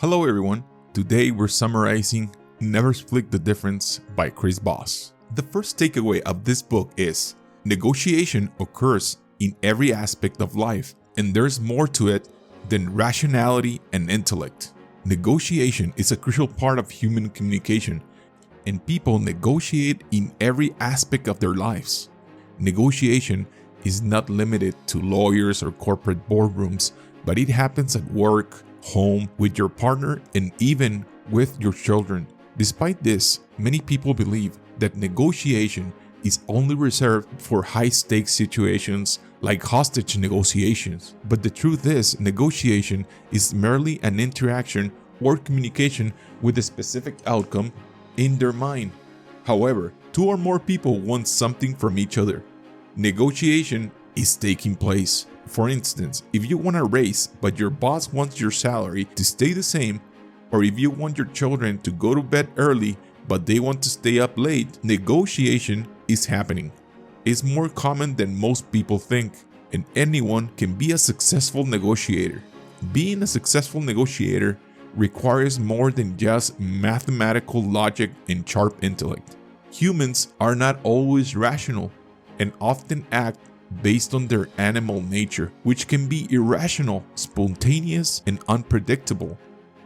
Hello everyone, today we're summarizing Never Split the Difference by Voss. The first takeaway of this book is, negotiation occurs in every aspect of life, and there's more to it than rationality and intellect. Negotiation is a crucial part of human communication, and people negotiate in every aspect of their lives. Negotiation is not limited to lawyers or corporate boardrooms, but it happens at work, home, with your partner, and even with your children. Despite this, many people believe that negotiation is only reserved for high-stakes situations like hostage negotiations. But the truth is, negotiation is merely an interaction or communication with a specific outcome in their mind. However, two or more people want something from each other. Negotiation is taking place. For instance, if you want a raise but your boss wants your salary to stay the same, or if you want your children to go to bed early but they want to stay up late, negotiation is happening. It's more common than most people think, and anyone can be a successful negotiator. Being a successful negotiator requires more than just mathematical logic and sharp intellect. Humans are not always rational and often act based on their animal nature, which can be irrational, spontaneous, and unpredictable.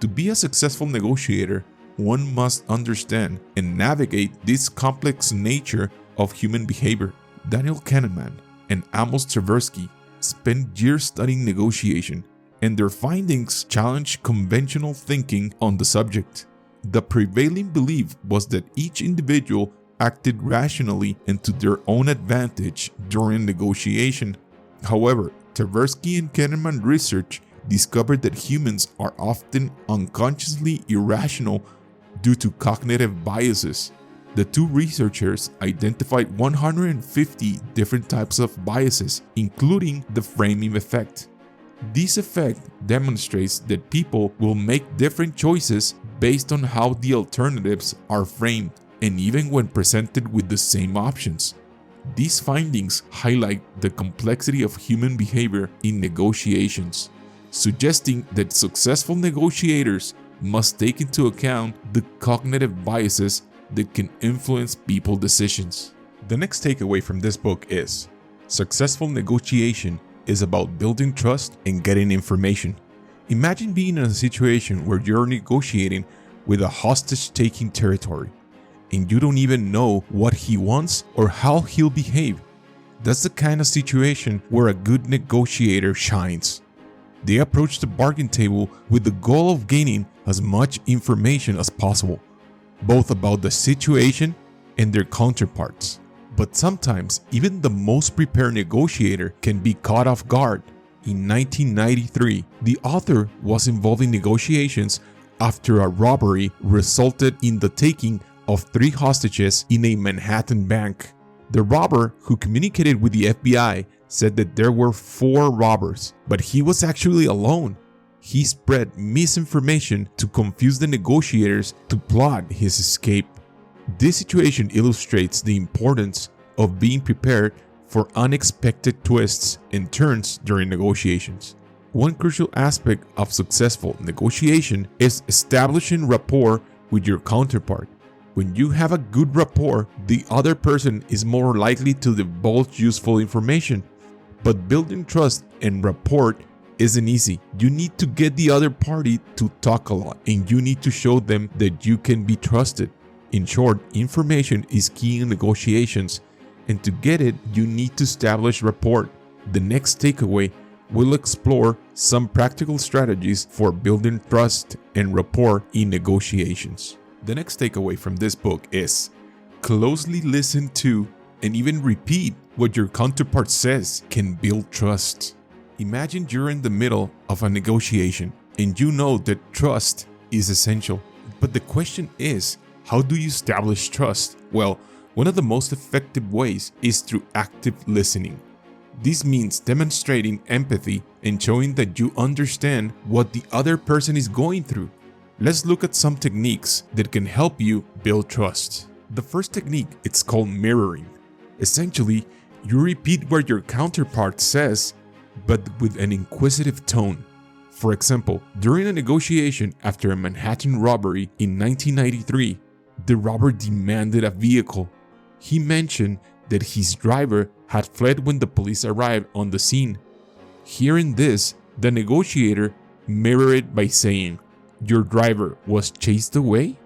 To be a successful negotiator, one must understand and navigate this complex nature of human behavior. Daniel Kahneman and Amos Tversky spent years studying negotiation, and their findings challenged conventional thinking on the subject. The prevailing belief was that each individual acted rationally and to their own advantage during negotiation. However, Tversky and Kahneman research discovered that humans are often unconsciously irrational due to cognitive biases. The two researchers identified 150 different types of biases, including the framing effect. This effect demonstrates that people will make different choices based on how the alternatives are framed, and even when presented with the same options. These findings highlight the complexity of human behavior in negotiations, suggesting that successful negotiators must take into account the cognitive biases that can influence people's decisions. The next takeaway from this book is, successful negotiation is about building trust and getting information. Imagine being in a situation where you're negotiating with a hostage-taking territory, and you don't even know what he wants or how he'll behave. That's the kind of situation where a good negotiator shines. They approach the bargain table with the goal of gaining as much information as possible, both about the situation and their counterparts. But sometimes, even the most prepared negotiator can be caught off guard. In 1993, the author was involved in negotiations after a robbery resulted in the taking of 3 hostages in a Manhattan bank. The robber, who communicated with the FBI, said that there were 4 robbers, but he was actually alone. He spread misinformation to confuse the negotiators to plot his escape. This situation illustrates the importance of being prepared for unexpected twists and turns during negotiations. One crucial aspect of successful negotiation is establishing rapport with your counterpart. When you have a good rapport, the other person is more likely to divulge useful information. But building trust and rapport isn't easy. You need to get the other party to talk a lot, and you need to show them that you can be trusted. In short, information is key in negotiations, and to get it, you need to establish rapport. The next takeaway will explore some practical strategies for building trust and rapport in negotiations. The next takeaway from this book is, closely listen to and even repeat what your counterpart says can build trust. Imagine you're in the middle of a negotiation and you know that trust is essential. But the question is, how do you establish trust? Well, one of the most effective ways is through active listening. This means demonstrating empathy and showing that you understand what the other person is going through. Let's look at some techniques that can help you build trust. The first technique, it's called mirroring. Essentially, you repeat what your counterpart says, but with an inquisitive tone. For example, during a negotiation after a Manhattan robbery in 1993, the robber demanded a vehicle. He mentioned that his driver had fled when the police arrived on the scene. Hearing this, the negotiator mirrored it by saying, "Your driver was chased away?"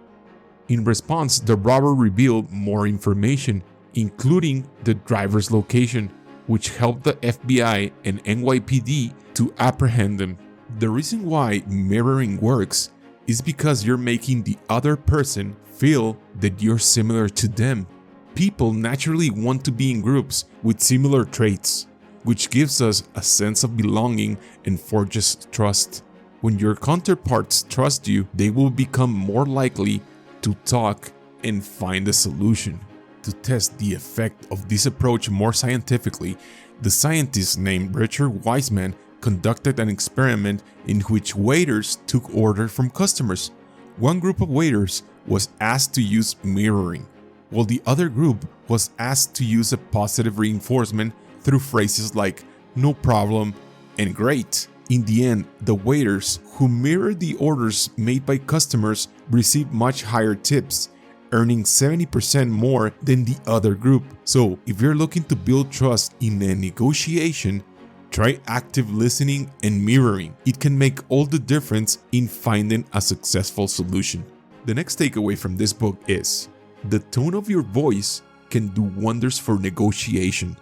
In response, the robber revealed more information, including the driver's location, which helped the FBI and NYPD to apprehend him. The reason why mirroring works is because you're making the other person feel that you're similar to them. People naturally want to be in groups with similar traits, which gives us a sense of belonging and forges trust. When your counterparts trust you, they will become more likely to talk and find a solution. To test the effect of this approach more scientifically, the scientist named Richard Wiseman conducted an experiment in which waiters took orders from customers. One group of waiters was asked to use mirroring, while the other group was asked to use a positive reinforcement through phrases like "no problem" and "great." In the end, the waiters who mirrored the orders made by customers received much higher tips, earning 70% more than the other group. So, if you're looking to build trust in a negotiation, try active listening and mirroring. It can make all the difference in finding a successful solution. The next takeaway from this book is, the tone of your voice can do wonders for negotiation.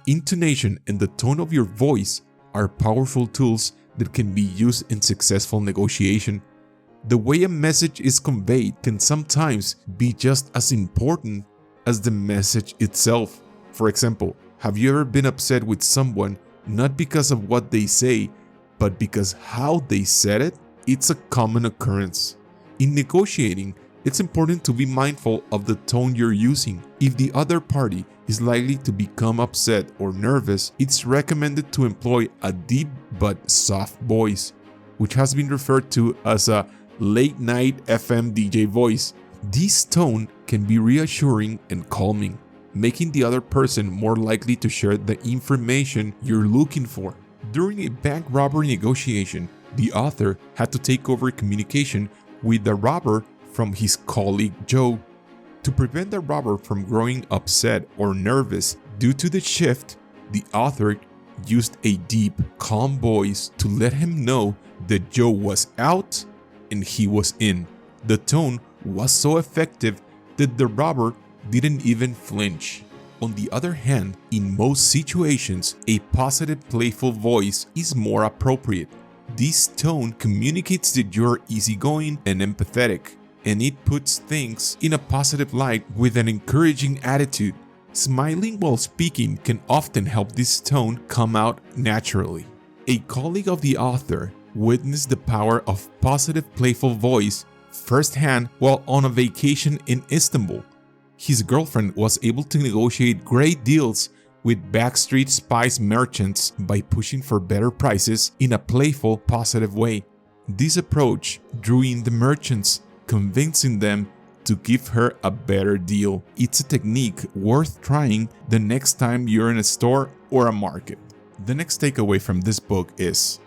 Intonation and the tone of your voice are powerful tools that can be used in successful negotiation. The way a message is conveyed can sometimes be just as important as the message itself. For example, have you ever been upset with someone not because of what they say, but because how they said it? It's a common occurrence. In negotiating, it's important to be mindful of the tone you're using. If the other party is likely to become upset or nervous, it's recommended to employ a deep but soft voice, which has been referred to as a late-night FM DJ voice. This tone can be reassuring and calming, making the other person more likely to share the information you're looking for. During a bank robbery negotiation, the author had to take over communication with the robber from his colleague Joe. To prevent the robber from growing upset or nervous due to the shift, the author used a deep, calm voice to let him know that Joe was out and he was in. The tone was so effective that the robber didn't even flinch. On the other hand, in most situations, a positive, playful voice is more appropriate. This tone communicates that you're easygoing and empathetic, and it puts things in a positive light with an encouraging attitude. Smiling while speaking can often help this tone come out naturally. A colleague of the author witnessed the power of positive, playful voice firsthand while on a vacation in Istanbul. His girlfriend was able to negotiate great deals with backstreet spice merchants by pushing for better prices in a playful, positive way. This approach drew in the merchants, convincing them to give her a better deal. It's a technique worth trying the next time you're in a store or a market. The next takeaway from this book is,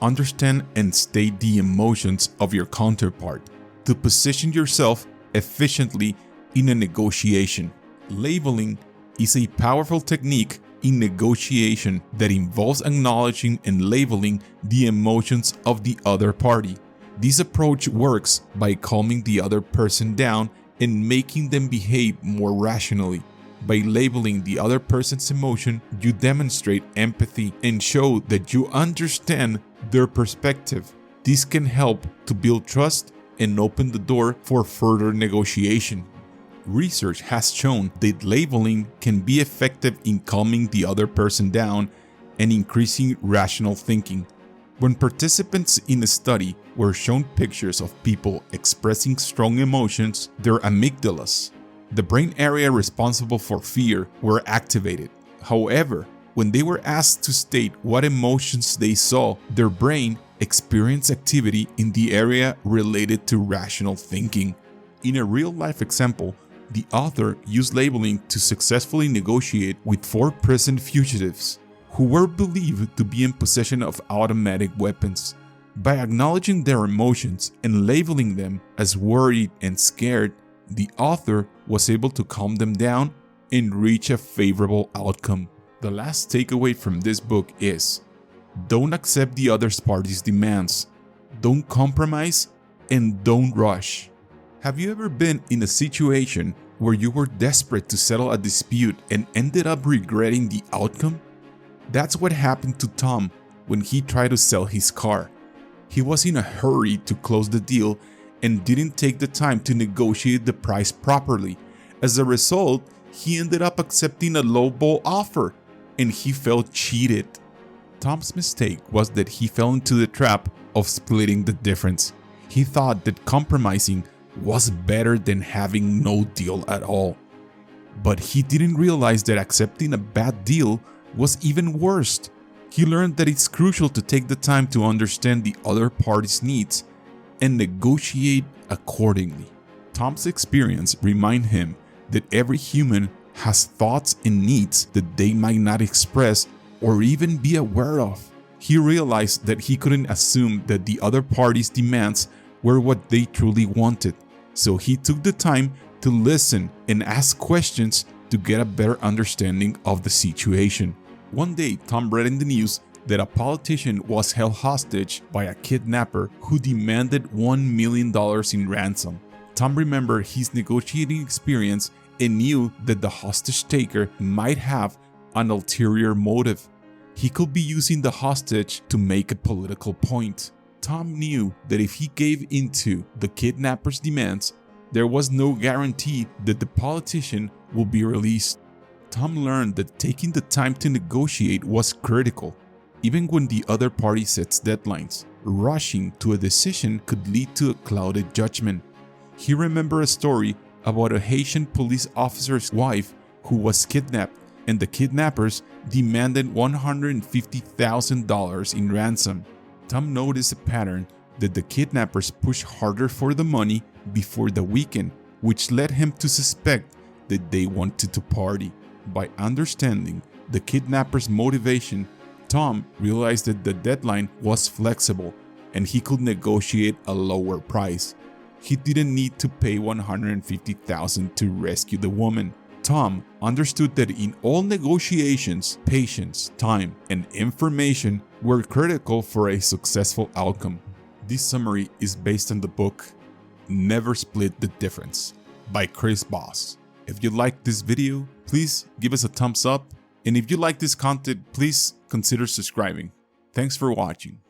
understand and state the emotions of your counterpart to position yourself efficiently in a negotiation. Labeling is a powerful technique in negotiation that involves acknowledging and labeling the emotions of the other party. This approach works by calming the other person down and making them behave more rationally. By labeling the other person's emotion, you demonstrate empathy and show that you understand their perspective. This can help to build trust and open the door for further negotiation. Research has shown that labeling can be effective in calming the other person down and increasing rational thinking. When participants in a study were shown pictures of people expressing strong emotions, their amygdalas, the brain area responsible for fear, were activated. However, when they were asked to state what emotions they saw, their brain experienced activity in the area related to rational thinking. In a real-life example, the author used labeling to successfully negotiate with 4 prison fugitives who were believed to be in possession of automatic weapons. By acknowledging their emotions and labeling them as worried and scared, the author was able to calm them down and reach a favorable outcome. The last takeaway from this book is: don't accept the other party's demands, don't compromise, and don't rush. Have you ever been in a situation where you were desperate to settle a dispute and ended up regretting the outcome? That's what happened to Tom when he tried to sell his car. He was in a hurry to close the deal and didn't take the time to negotiate the price properly. As a result, he ended up accepting a lowball offer, and he felt cheated. Tom's mistake was that he fell into the trap of splitting the difference. He thought that compromising was better than having no deal at all. But he didn't realize that accepting a bad deal was even worse. He learned that it's crucial to take the time to understand the other party's needs and negotiate accordingly. Tom's experience reminded him that every human has thoughts and needs that they might not express or even be aware of. He realized that he couldn't assume that the other party's demands were what they truly wanted, so he took the time to listen and ask questions to get a better understanding of the situation. One day, Tom read in the news that a politician was held hostage by a kidnapper who demanded $1 million in ransom. Tom remembered his negotiating experience and knew that the hostage taker might have an ulterior motive. He could be using the hostage to make a political point. Tom knew that if he gave into the kidnapper's demands, there was no guarantee that the politician would be released. Tom learned that taking the time to negotiate was critical. Even when the other party sets deadlines, rushing to a decision could lead to a clouded judgment. He remembered a story about a Haitian police officer's wife who was kidnapped, and the kidnappers demanded $150,000 in ransom. Tom noticed a pattern that the kidnappers pushed harder for the money before the weekend, which led him to suspect that they wanted to party. By understanding the kidnapper's motivation, Tom realized that the deadline was flexible and he could negotiate a lower price. He didn't need to pay $150,000 to rescue the woman. Tom understood that in all negotiations, patience, time, and information were critical for a successful outcome. This summary is based on the book Never Split the Difference by Voss. If you liked this video, please give us a thumbs up, and if you like this content, please consider subscribing. Thanks for watching.